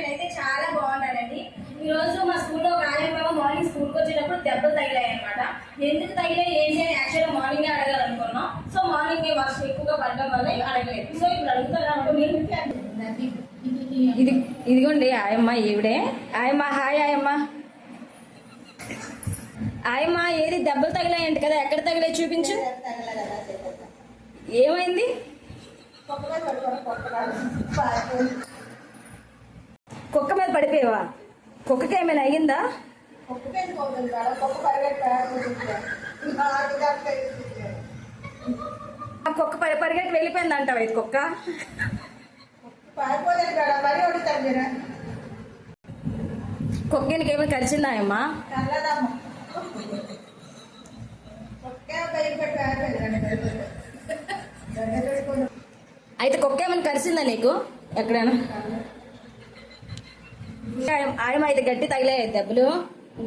నేనైతే చాలా బాగున్నానండి. ఈ రోజు మా స్కూల్లో ఒక ఆయమ్మ మార్నింగ్ స్కూల్కి వచ్చేటప్పుడు దెబ్బలు తగిలాయి అనమాట. ఎందుకు తగిలాయి ఏంటి అని యాక్చువల్గా మార్నింగే అడగాలనుకున్నాం. సో మార్నింగ్ వర్షం ఎక్కువగా పడడం వల్ల అడగలేదు. సో ఇప్పుడు అడుగుతాను. ఇదిగోండి ఆయమ్మ, ఈవిడే ఆయమ్మ. హాయ్ ఆయమ్మ. ఆయమ్మ ఏది దెబ్బలు తగిలాయంట కదా, ఎక్కడ తగిలాయి చూపించు. ఏమైంది? కుక్క మీద పడిపోయావా? కుక్కకి ఏమైనా అయ్యిందా? కుక్క పరిగెట్టి వెళ్ళిపోయింది అంటావా? ఇది కుక్క కుక్కకి ఏమైనా కలిసిందా అమ్మా? అయితే కుక్క ఏమైనా కలిసిందా నీకు ఎక్కడైనా? ఆయమ్మ అయితే గట్టి తగిలాయి దెబ్బలు?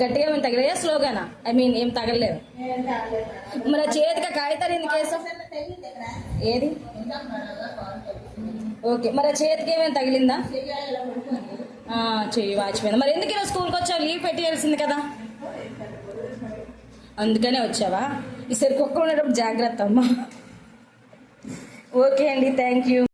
గట్టిగా ఏమైనా తగిలాయా స్లోగానా? ఐ మీన్ ఏం తగలలేదు. మరి చేతిగా కాగితాలు ఎందుకు వేసాం? ఏది? ఓకే, మరి చేతికి ఏమైనా తగిలిందా? చెయ్యి వాచిపోయింది. మరి ఎందుకు ఇలా స్కూల్కి వచ్చావు? లీవ్ పెట్టేయాల్సింది కదా. అందుకనే వచ్చావా? ఈసారి కుక్క ఉండేటప్పుడు జాగ్రత్త అమ్మా. ఓకే అండి, థ్యాంక్ యూ.